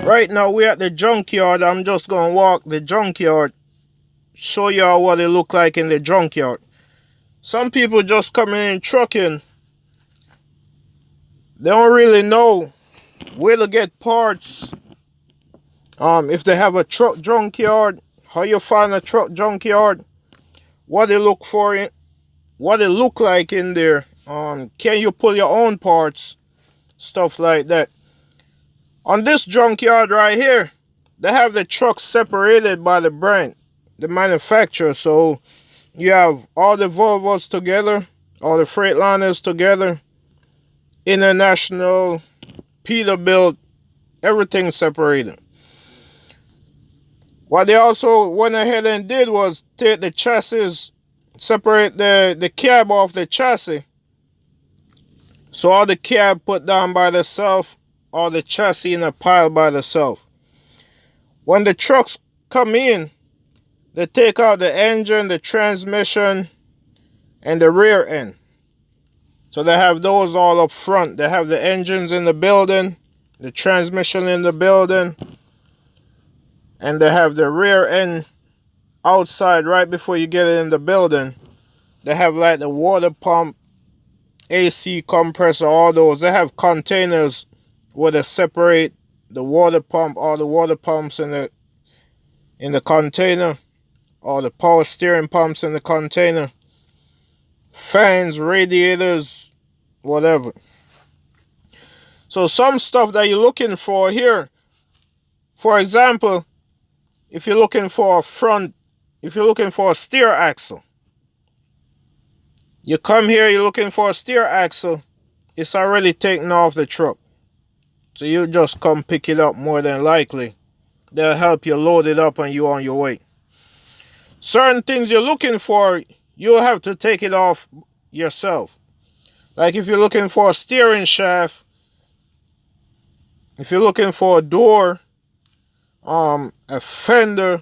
Right now we're at the junkyard. I'm just gonna walk the junkyard, show y'all what it look like in the junkyard. Some people just come in trucking. They don't really know where to get parts. If they have a truck junkyard, how you find a truck junkyard, what they look for in, what it look like in there. Can you pull your own parts, stuff like that. On this junkyard right here, they have the trucks separated by the brand, the manufacturer. So you have all the Volvos together, all the Freightliners together, International, Peterbilt, everything separated. What they also went ahead and did was take the chassis, separate the cab off the chassis. So all the cab put down by themselves, all the chassis in a pile by themselves. When the trucks come in, they take out the engine, the transmission, and the rear end. So they have those all up front. They have the engines in the building, the transmission in the building, and they have the rear end outside right before you get in the building. They have like the water pump, AC compressor, all those. They have containers where they separate the water pump, all the water pumps in the container, all the power steering pumps in the container, fans, radiators, whatever. So some stuff that you're looking for here, for example, if you're looking for a steer axle, you come here, you're looking for a steer axle, it's already taken off the truck. So you just come pick it up more than likely. They'll help you load it up and you're on your way. Certain things you're looking for, you'll have to take it off yourself. Like if you're looking for a steering shaft, if you're looking for a door, a fender,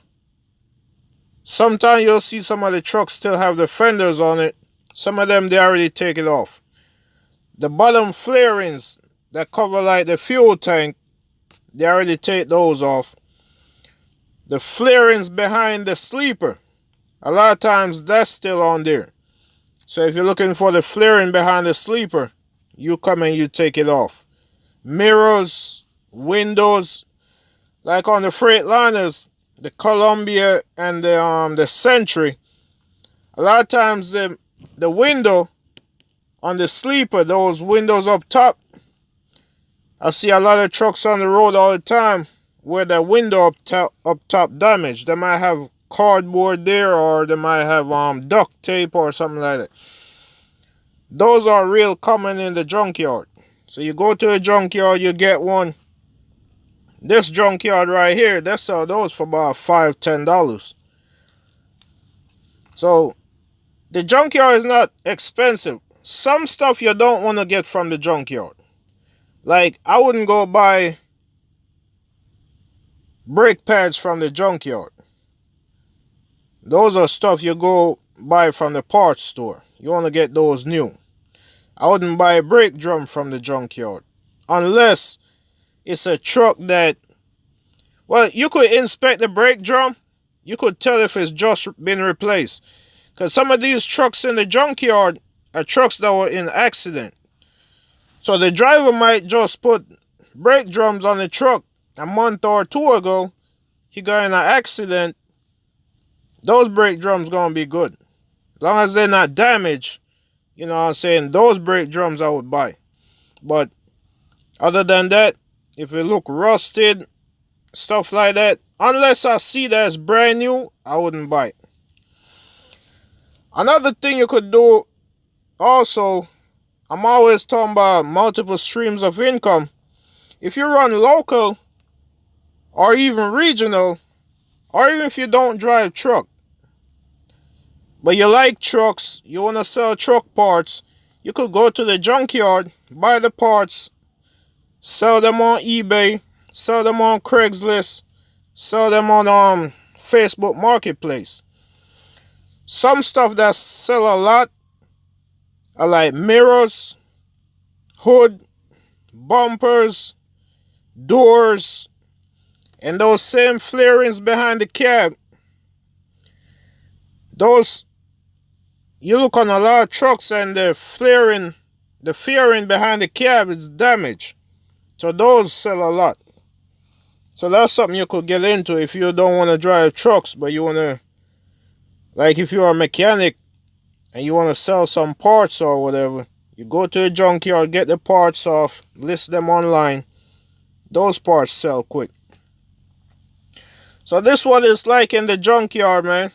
sometimes you'll see some of the trucks still have the fenders on it. Some of them, they already take it off. The bottom flarings that cover like the fuel tank, they already take those off. The flarings behind the sleeper, a lot of times that's still on there. So if you're looking for the flaring behind the sleeper, you come and you take it off. Mirrors, windows, like on the Freightliners, the Columbia and the Century, a lot of times the window on the sleeper, those windows up top, I see a lot of trucks on the road all the time where the window up top damaged. They might have cardboard there, or they might have duct tape or something like that. Those are real common in the junkyard. So you go to a junkyard, you get one. This junkyard right here, they sell those for about $5-10. So the junkyard is not expensive. Some stuff you don't want to get from the junkyard. Like, I wouldn't go buy brake pads from the junkyard. Those are stuff you go buy from the parts store. You want to get those new. I wouldn't buy a brake drum from the junkyard. Unless it's a truck that, well, you could inspect the brake drum. You could tell if it's just been replaced. Because some of these trucks in the junkyard are trucks that were in accident. So the driver might just put brake drums on the truck a month or two ago. He got in an accident. Those brake drums going to be good. As long as they're not damaged, you know what I'm saying, those brake drums I would buy. But other than that, if it look rusted, stuff like that, unless I see that it's brand new, I wouldn't buy it. Another thing you could do also, I'm always talking about multiple streams of income. If you run local or even regional, or even if you don't drive truck, but you like trucks, you want to sell truck parts, you could go to the junkyard, buy the parts, sell them on eBay, sell them on Craigslist, sell them on Facebook Marketplace. Some stuff that sell a lot are like mirrors, hood, bumpers, doors, And those same flarings behind the cab, those, you look on a lot of trucks and the fairing behind the cab is damaged. So those sell a lot. So that's something you could get into if you don't want to drive trucks, but you want to, like if you're a mechanic and you want to sell some parts or whatever, you go to a junkyard, get the parts off, list them online. Those parts sell quick. So this one is like in the junkyard, man.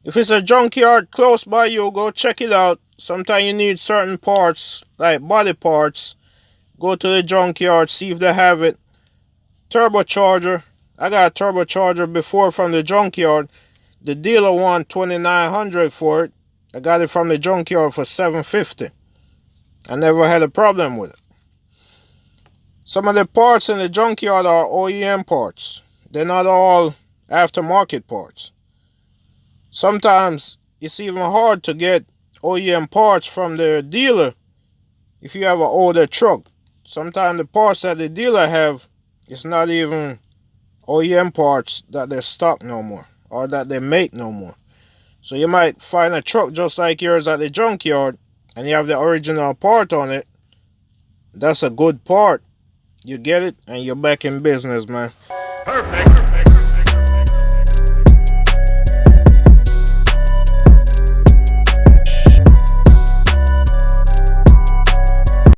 If it's a junkyard close by you, go check it out. Sometimes you need certain parts, like body parts. Go to the junkyard, see if they have it. Turbocharger. I got a turbocharger before from the junkyard. The dealer wanted $2,900 for it. I got it from the junkyard for $750. I never had a problem with it. Some of the parts in the junkyard are OEM parts. They're not all aftermarket parts. Sometimes it's even hard to get OEM parts from the dealer if you have an older truck. Sometimes the parts that the dealer have, it's not even OEM parts that they stock no more or that they make no more. So you might find a truck just like yours at the junkyard and you have the original part on it. That's a good part. You get it and you're back in business, man. Perfect.